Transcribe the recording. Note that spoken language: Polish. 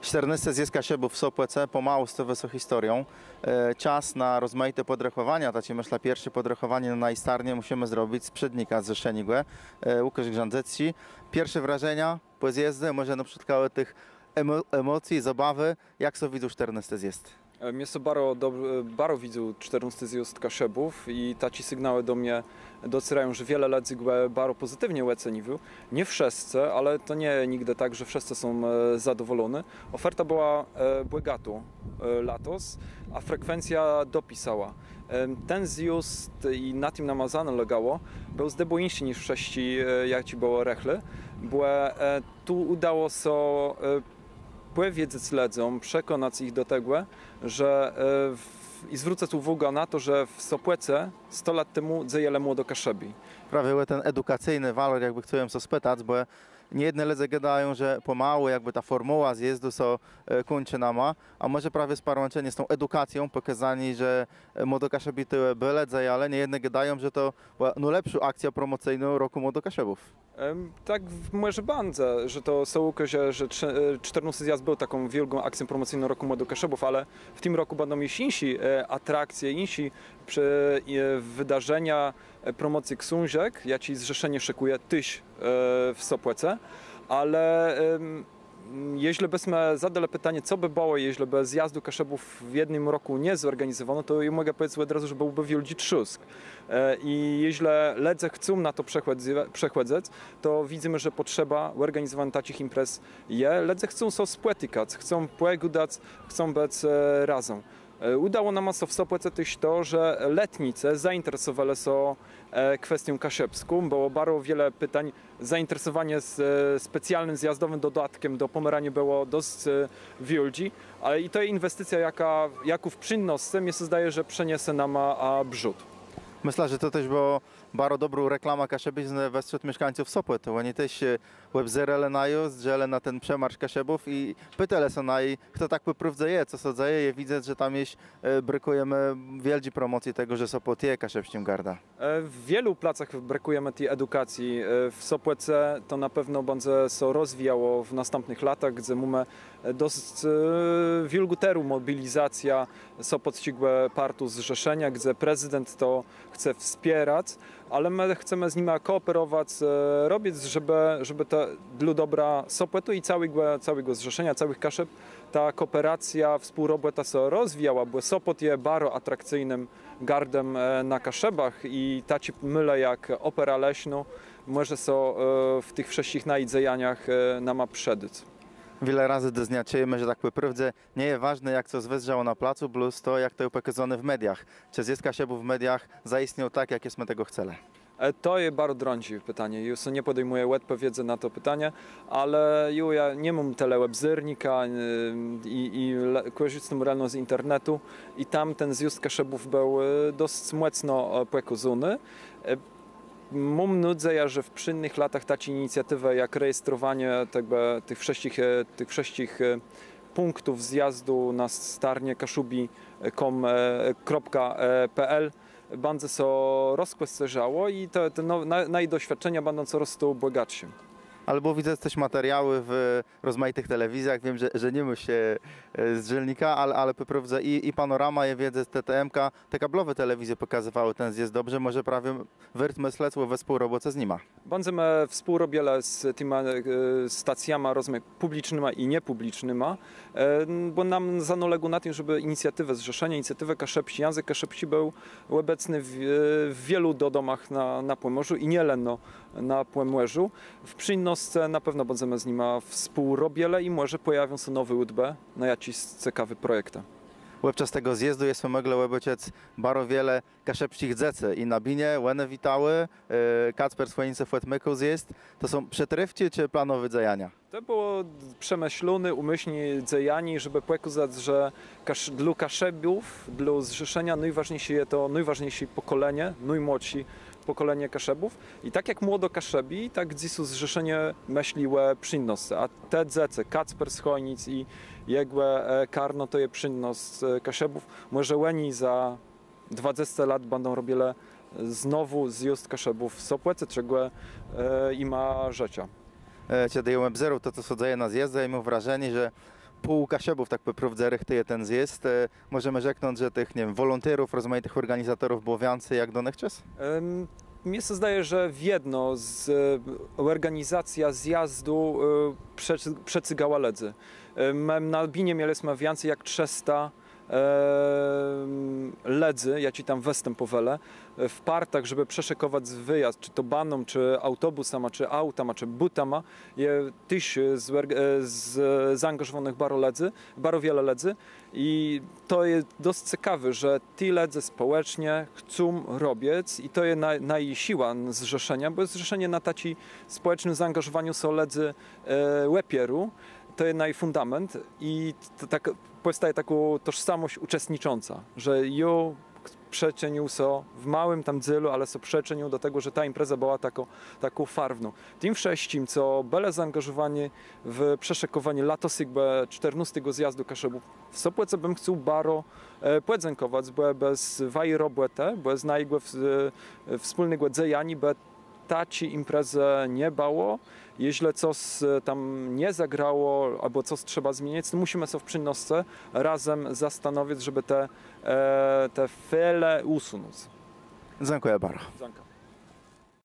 14 zjezd Kaszebów w Sopłece pomału stawia się historią. Czas na rozmaite podrechowania, tacie myślę pierwsze podrechowanie na najstarnie musimy zrobić z przednika z Rzeszenigłe, Łukasz Grzandecki. Pierwsze wrażenia po zjeździe, może na przykład tych emocji, zabawy, jak so widzą 14 zjezd? Mnie so baro widzą 14 zjezd Kaszebów i taci sygnały do mnie docierają, że wiele lat baro pozytywnie oceniły. Nie wszyscy, ale to nie nigdy tak, że wszyscy są zadowoleni. Oferta była błegatu latos, a frekwencja dopisała. Ten zjazd i na tym namazane legało był zdeboinszy niż wcześniej, jak ci było rechle, bo tu udało się powiedzieć śledzom, przekonać ich do tego, że i zwrócę uwagę na to, że w Sopłece 100 lat temu dzieje młodo Kaszebi. Prawie ten edukacyjny walor, jakby chciałem so spytać, bo niejedne ledze gadają, że pomału jakby ta formuła zjezdu so kończy nama, a może prawie połączenie z tą edukacją pokazani, że młodo Kaszebi tyły byle ale niejedne gadają, że to była lepsza akcja promocyjna roku młodo Kaszebów. Tak, może bandze, że to są że 14 zjazd był taką wielką akcją promocyjną roku młodo Kaszebów, ale w tym roku będą jeszcze insi atrakcje, insi wydarzenia, promocji książek. Ja ci zrzeszenie szykuję w Sopłece, ale jeśli byśmy zadali pytanie, co by było, jeśli by zjazdu Kaszebów w jednym roku nie zorganizowano, to ja mogę powiedzieć od razu, że byłby wielki trzask. I jeśli ledze chcą na to przechadzać, to widzimy, że potrzeba organizowania takich imprez jest. Ledze chcą się spłetykać, chcą pogadać, chcą być razem. Udało nam się w Sopłece też to, że letnice zainteresowali się kwestią kaszebską. Było bardzo wiele pytań. Zainteresowanie specjalnym zjazdowym dodatkiem do Pomeranii było dość wielkie, ale i to jest inwestycja, jaką w przynosce, mi się zdaje, że przeniesie nam brzut. Myślę, że to też było bardzo dobrą reklamę kaszebizny wśród mieszkańców Sopłety. Oni też webzerele że na ten przemarsz Kaszebów i pytali się kto tak poprawdza co się dzieje. Widzę, że tam jest, brakujemy wielkiej promocji tego, że Sopot je kaszebściem garda. W wielu placach brakujemy tej edukacji. W Sopłece to na pewno będzie się rozwijało w następnych latach, gdzie mamy dosyć wielguteru mobilizacja Sopot ścigłe partu zrzeszenia, gdzie prezydent to chce wspierać, ale my chcemy z nimi kooperować, robić, żeby to dla dobra Sopłetu i całego zrzeszenia, całych Kaszeb, ta kooperacja, współrobota się rozwijała, bo Sopot jest bardzo atrakcyjnym gardem na Kaszebach i taci myle jak opera leśna może się w tych wszystkich naidzejaniach nama przedyć. Wiele razy doznaczujemy, że tak naprawdę nie jest ważne, jak co zwezrzało na placu, plus to, jak to jest pokazane w mediach. Czy zjazd Kaszebów w mediach zaistniał tak, jak jest my tego chceli? To jest bardzo drągie pytanie. Już nie podejmuję odpowiedzi na to pytanie, ale ja nie mam telewebzyrnika i korzystam realnie z internetu i tam ten zjazd Kaszebów był dość mocno pokazany. Mam nadzieję, że w przyszłych latach ta inicjatywa, jak rejestrowanie tych wszystkich punktów zjazdu na starnie kaszubi.com.pl będzie się rozposzerzało i te doświadczenia będą coraz to bogatsze. Albo widzę też materiały w rozmaitych telewizjach, wiem, że nie ma się z dzielnika, ale poprawdza i Panorama, ja wiedzę, TTM-ka, te kablowe telewizje pokazywały ten zjazd dobrze, może prawie wyrtmy śledztwo we współroboce z nima. Będziemy współrobili z tymi stacjami publicznymi i niepublicznymi, bo nam zanolegało na tym, żeby inicjatywę zrzeszenia, inicjatywę Kaszebści, język Kaszebści był obecny w wielu domach na Pomorzu i nie tylko na Pomorzu. W przynosce na pewno będziemy z nimi współrobili i może pojawią się nowe udbe na jakiś ciekawy projekt. Podczas tego zjezdu jest mogło obyciec bardzo wiele kaszebskich dzecy i na binie, łene witały, Kacper Słonice Fłetmyku zjezd. To są przetrywci czy planowe dziejania? To było przemyślone, umyślnie dziejanie, żeby pokazać, że dla Kaszebów, dla zrzeszenia najważniejsze jest to najważniejsze pokolenie, najmłodsi pokolenie Kaszebów. I tak jak młodo Kaszebi, tak dziś zrzeszenie myśliwe przynosy. A te dzecy, Kacper z Chojnic i Jegłe Karno, to jest przynos Kaszebów. Może łeni za 20 lat będą robili znowu zjazd Kaszebów w Sopłece, czego i ma życia. Kiedy ją obserwuję to, co się dzieje na zjeździe, i mam wrażenie, że pół Kaszebów tak poprawdza rychtuje ten zjazd. Możemy rzeknąć, że tych, nie wiem, wolontierów, rozmaitych organizatorów było więcej jak do czas? Mnie się zdaje, że w jedno z organizacja zjazdu przecygała ledzy. Na Albinie mieliśmy więcej jak 300 ledzy, ja ci tam występowele, w partach, żeby przeszykować wyjazd, czy to baną, czy autobusama, czy autama, czy butama, je tyś zaangażowanych bardzo wiele ledzy i to jest dość ciekawe, że ci ledzy społecznie chcą robić i to jest siła zrzeszenia, bo zrzeszenie na taci społecznym zaangażowaniu są ledzy łepieru, to jest fundament i to tak powstaje taka tożsamość uczestnicząca, że ją przeczenił so w małym tam dzylu, ale so przeczenił do tego, że ta impreza była taką farwną. Tym wszystkim, co byli zaangażowani w przeszykowanie latosygbe 14 zjazdu Kaszebów, w Sopłece bym chciał bardzo podziękować, bo bez waj robłete, bez najgłe wspólnego dzejani, bo taci imprezę nie było. Jeśli coś tam nie zagrało, albo coś trzeba zmienić, to musimy się w przynosce razem zastanowić, żeby te fele usunąć. Dziękuję bardzo. Dziękuję.